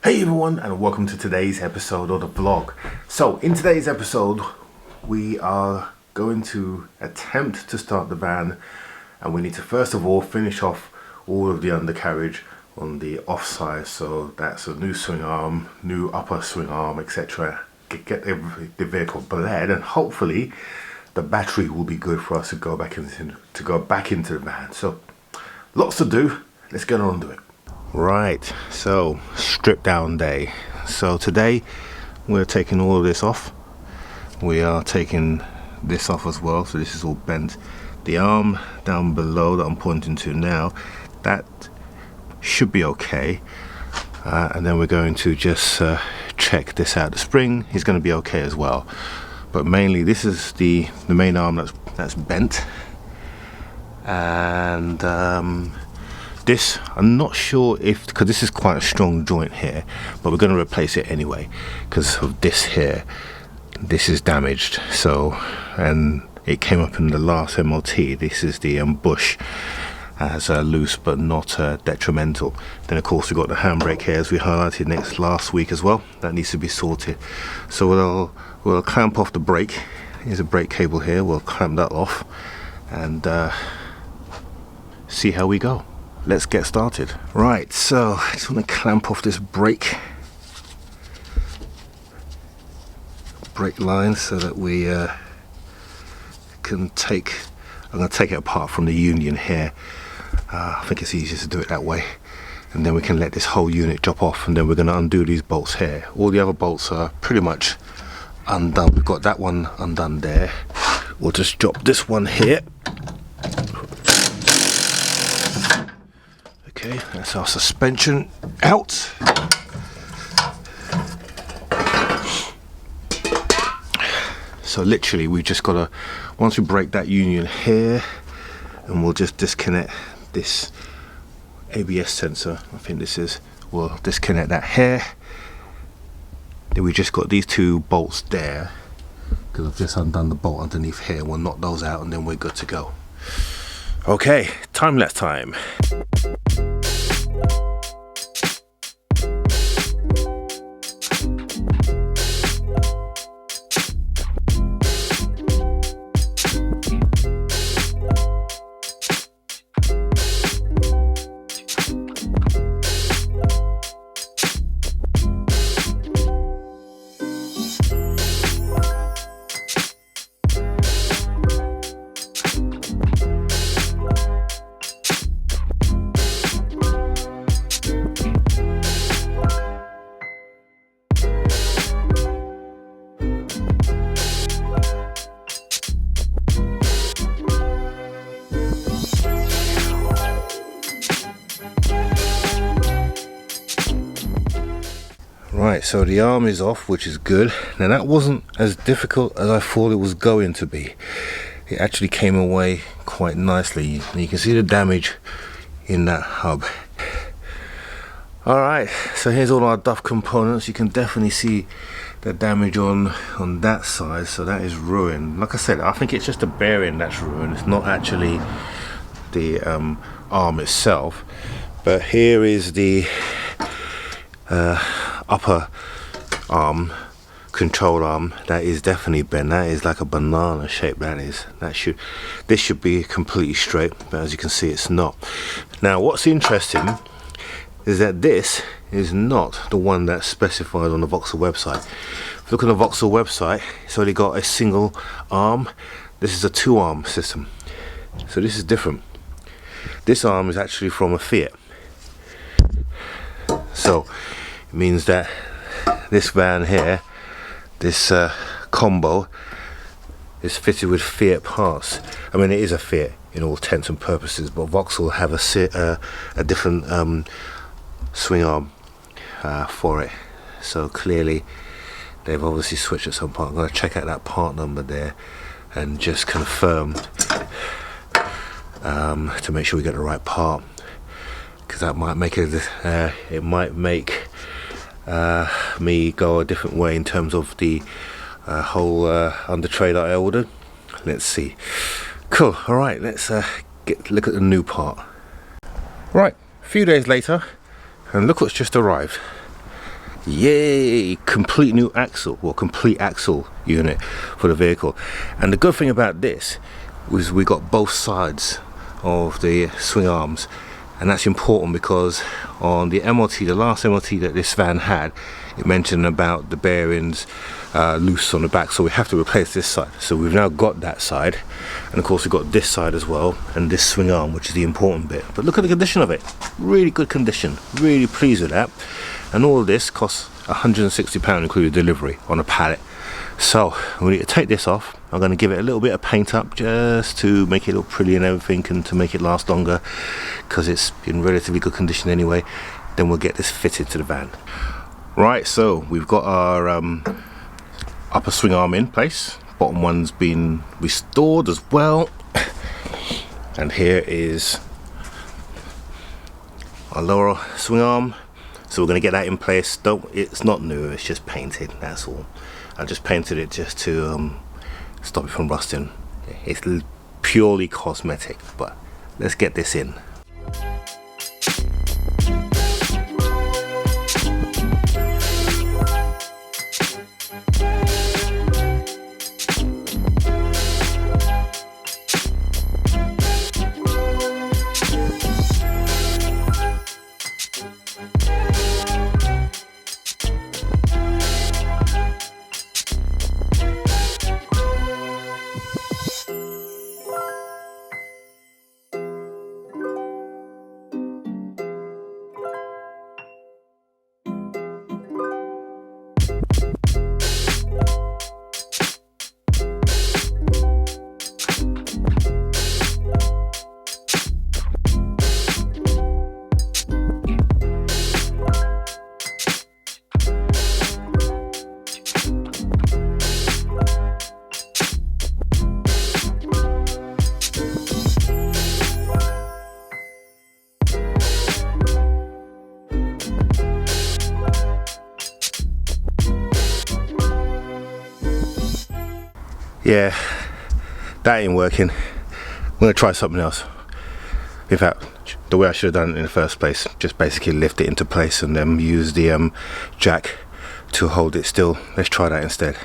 Hey everyone, and welcome to today's episode of the vlog. So in today's episode we are going to attempt to start the van, and we need to first of all finish off all of the undercarriage on the off side. So that's a new swing arm, new upper swing arm, etc. Get the vehicle bled, and hopefully the battery will be good for us to go back into the van. So lots to do. Let's get on to it. Right, so strip down day. So today we're taking all of this off. We are taking this off as well, so this is all bent. The arm down below that I'm pointing to now, that should be okay. And then we're going to just check this out. The spring is going to be okay as well, but mainly this is the main arm that's bent. And this, I'm not sure if, because this is quite a strong joint here, but we're going to replace it anyway because of this here. This is damaged, so, and it came up in the last MOT. This is the bush as loose but not detrimental. Then of course we've got the handbrake here, as we highlighted last week as well. That needs to be sorted. So we'll clamp off the brake. Here's a brake cable here. We'll clamp that off and see how we go. Let's get started. Right, so I just want to clamp off this brake line so that we can take, I'm going to take it apart from the union here. I think it's easier to do it that way, and then we can let this whole unit drop off, and then we're going to undo these bolts here. All the other bolts are pretty much undone. We've got that one undone there. We'll just drop this one here. Okay, that's our suspension out. So literally we just gotta, once we break that union here, and we'll just disconnect this ABS sensor, I think this is, we'll disconnect that here. Then we just got these two bolts there, because I've just undone the bolt underneath here. We'll knock those out and then we're good to go. Okay, time-lapse time. Right, so the arm is off, which is good. Now that wasn't as difficult as I thought it was going to be. It actually came away quite nicely. You can see the damage in that hub. Alright, so here's all our DUF components. You can definitely see the damage on that side, so that is ruined. Like I said, I think it's just the bearing that's ruined. It's not actually the arm itself. But here is the upper arm, control arm. That is definitely bent. That is like a banana shape. This should be completely straight, but as you can see it's not. Now what's interesting is that this is not the one that's specified on the Vauxhall website. If you look at the Vauxhall website, it's only got a single arm. This is a two-arm system, so this is different. This arm is actually from a Fiat, so it means that this van here, this combo, is fitted with Fiat parts. I mean, it is a Fiat in all intents and purposes, but Vauxhall have a different swing arm for it. So clearly they've obviously switched at some point. I'm going to check out that part number there and just confirm to make sure we get the right part, because that might make it might make me go a different way in terms of the whole under tray that I ordered. Let's see. Cool. All right, let's look at the new part. Right, a few days later, and look what's just arrived. Yay! Complete new axle, or complete axle unit for the vehicle. And the good thing about this was we got both sides of the swing arms, and that's important because on the MOT, the last MOT that this van had, it mentioned about the bearings loose on the back, so we have to replace this side. So we've now got that side, and of course we've got this side as well, and this swing arm, which is the important bit. But look at the condition of it, really good condition, really pleased with that. And all of this costs £160 including delivery on a pallet. So we need to take this off. I'm going to give it a little bit of paint up just to make it look pretty and everything, and to make it last longer because it's in relatively good condition anyway. Then we'll get this fitted to the van. Right, so we've got our upper swing arm in place. Bottom one's been restored as well. And here is our lower swing arm. So we're going to get that in place. It's not new, it's just painted, that's all. I just painted it just to stop it from rusting. It's purely cosmetic, but let's get this in. Yeah, that ain't working. I'm gonna try something else. In fact, the way I should have done it in the first place, just basically lift it into place and then use the jack to hold it still. Let's try that instead.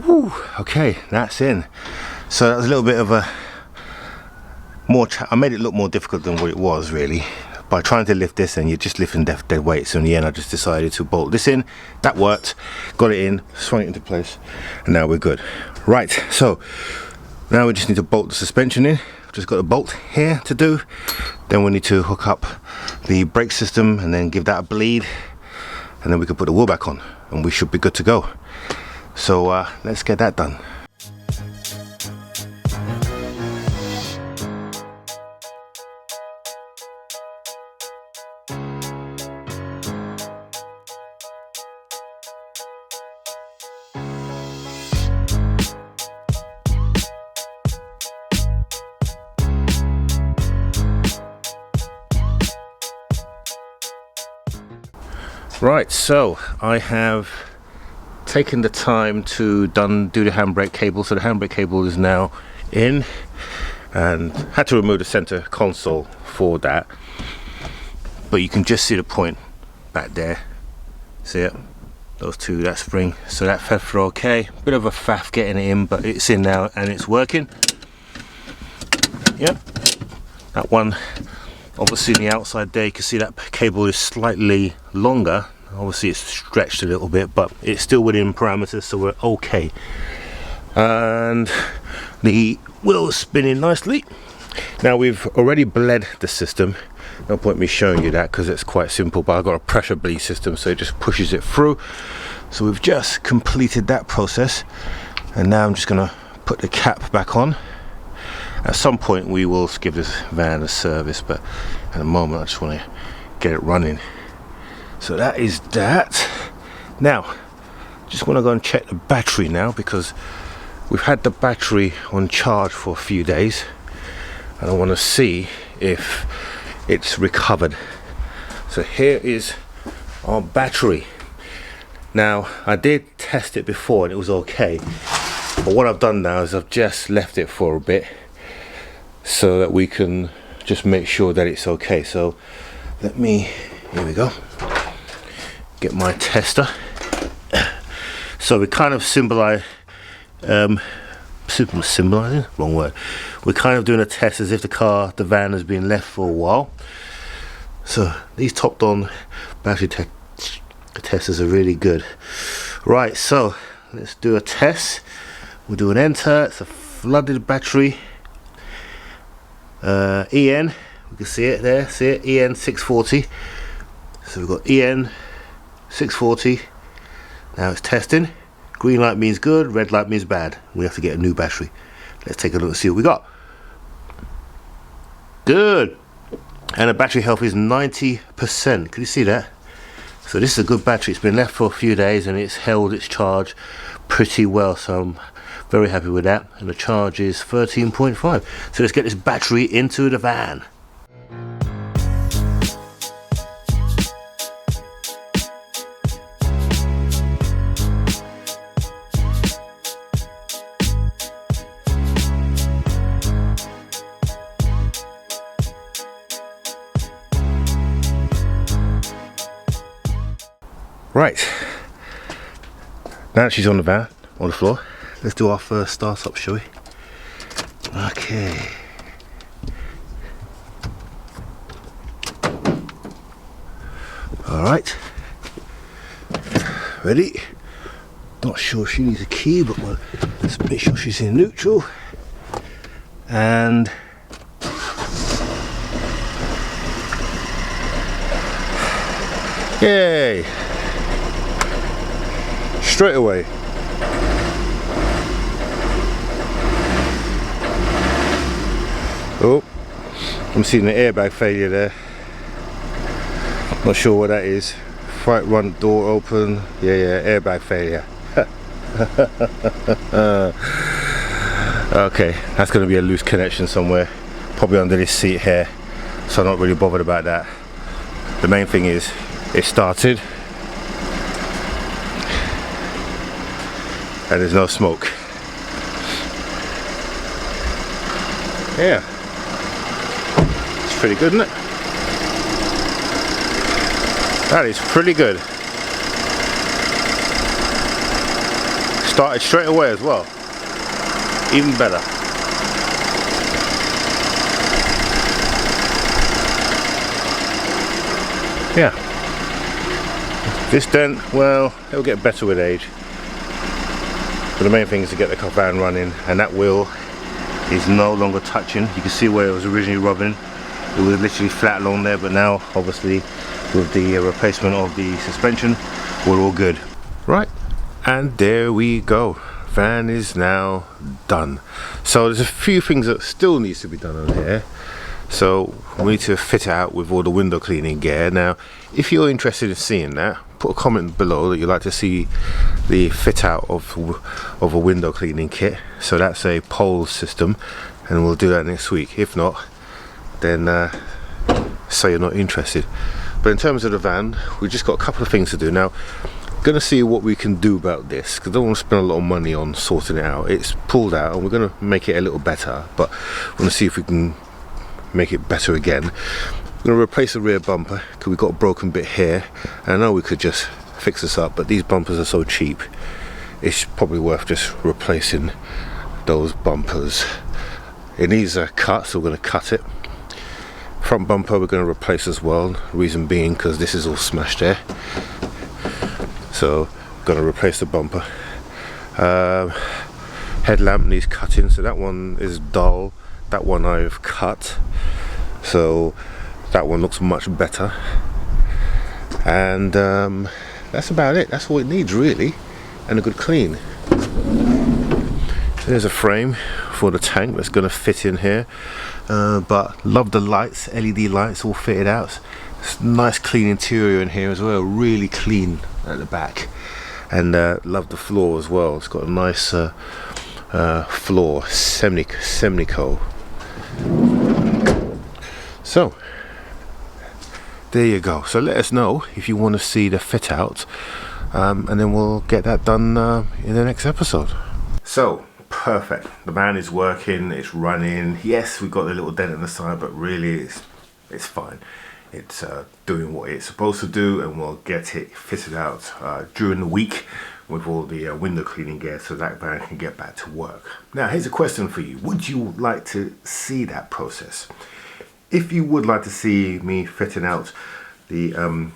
Woo, okay, that's in. So that was a little bit of a I made it look more difficult than what it was really. By trying to lift this, and you're just lifting dead weight. So in the end I just decided to bolt this in. That worked, got it in, swung it into place, and now we're good. Right, so now we just need to bolt the suspension in. Just got a bolt here to do. Then we need to hook up the brake system and then give that a bleed, and then we can put the wheel back on and we should be good to go. So let's get that done. Right, so I have taken the time to do the handbrake cable, so the handbrake cable is now in, and had to remove the center console for that, but you can just see the point back there. See it? Those two, that spring, so that fed through okay. Bit of a faff getting it in, but it's in now and it's working. Yep, that one obviously on the outside there, you can see that cable is slightly longer. Obviously it's stretched a little bit, but it's still within parameters, so we're okay. And the wheel's spinning nicely. Now we've already bled the system. No point me showing you that because it's quite simple, but I've got a pressure bleed system, so it just pushes it through. So we've just completed that process, and now I'm just gonna put the cap back on. At some point we will give this van a service, but at the moment I just want to get it running. So that is that. Now just want to go and check the battery now, because we've had the battery on charge for a few days and I want to see if it's recovered. So here is our battery. Now I did test it before and it was okay, but what I've done now is I've just left it for a bit so that we can just make sure that it's okay. So let me, here we go, get my tester. So we kind of symbolizing, wrong word. We're kind of doing a test as if the van has been left for a while. So these topped on battery testers are really good. Right, so let's do a test. We'll do an enter. It's a flooded battery. EN, we can see it there, see it, EN 640. So we've got EN 640. Now it's testing. Green light means good, red light means bad. We have to get a new battery. Let's take a look and see what we got. Good. And the battery health is 90%. Can you see that? So this is a good battery. It's been left for a few days and it's held its charge pretty well. So I'm very happy with that. And the charge is 13.5. So let's get this battery into the van. Right, now that she's on the van, on the floor, let's do our first start up, shall we? Okay. Alright. Ready? Not sure she needs a key, but let's make sure she's in neutral. And yay! Straight away. Oh, I'm seeing the airbag failure there. Not sure what that is. Front door open. Yeah, airbag failure. Okay, that's going to be a loose connection somewhere, probably under this seat here, so I'm not really bothered about that. The main thing is it started and there's no smoke. Yeah, it's pretty good, isn't it? That is pretty good. Started straight away as well, even better. Yeah, this dent, well, it'll get better with age. But the main thing is to get the van running, and that wheel is no longer touching. You can see where it was originally rubbing. It was literally flat along there, but now obviously with the replacement of the suspension, we're all good. Right, and there we go. Van is now done. So there's a few things that still needs to be done on here. So we need to fit it out with all the window cleaning gear. Now, if you're interested in seeing that, put a comment below that you'd like to see the fit out of a window cleaning kit. So that's a pole system, and we'll do that next week. If not, then say you're not interested. But in terms of the van, we've just got a couple of things to do. Now, gonna see what we can do about this, because I don't want to spend a lot of money on sorting it out. It's pulled out and we're gonna make it a little better, but we're gonna see if we can make it better again. We're gonna replace the rear bumper because we've got a broken bit here, and I know we could just fix this up, but these bumpers are so cheap, it's probably worth just replacing those bumpers. It needs a cut, so we're going to cut it. Front bumper we're going to replace as well, reason being because this is all smashed there, so going to replace the bumper. Headlamp needs cutting, so that one is dull, that one I've cut, so that one looks much better. And that's about it. That's all it needs really, and a good clean. So there's a frame for the tank that's going to fit in here, but love the lights, LED lights all fitted out. It's nice clean interior in here as well, really clean at the back, and love the floor as well. It's got a nice floor, Semnico. So there you go. So let us know if you want to see the fit out, and then we'll get that done in the next episode. So perfect, the van is working, it's running. Yes, we've got a little dent on the side, but really it's fine. It's doing what it's supposed to do, and we'll get it fitted out during the week with all the window cleaning gear, so that van can get back to work. Now here's a question for you: would you like to see that process? If you would like to see me fitting out the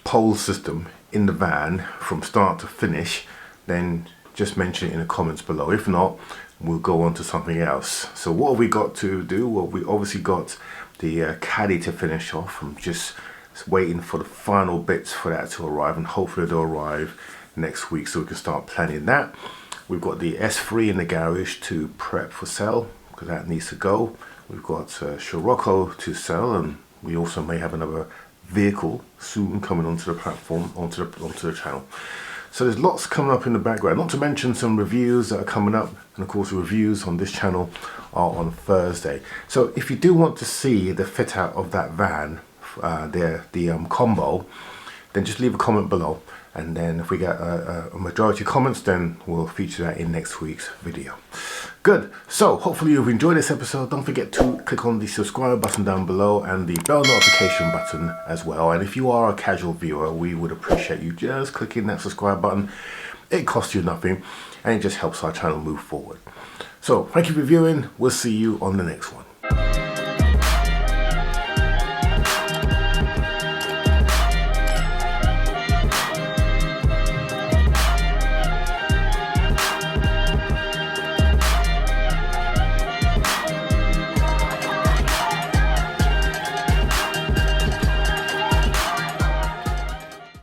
pole system in the van from start to finish, then just mention it in the comments below. If not, we'll go on to something else. So what have we got to do? Well, we obviously got the caddy to finish off. I'm just waiting for the final bits for that to arrive, and hopefully they'll arrive next week so we can start planning that. We've got the S3 in the garage to prep for sale, because that needs to go. We've got Scirocco to sell, and we also may have another vehicle soon coming onto the platform, onto the channel. So there's lots coming up in the background, not to mention some reviews that are coming up, and of course the reviews on this channel are on Thursday. So if you do want to see the fit out of that van, the combo, then just leave a comment below, and then if we get a majority of comments, then we'll feature that in next week's video. Good. So hopefully you've enjoyed this episode. Don't forget to click on the subscribe button down below and the bell notification button as well. And if you are a casual viewer, we would appreciate you just clicking that subscribe button. It costs you nothing, and it just helps our channel move forward. So thank you for viewing. We'll see you on the next one.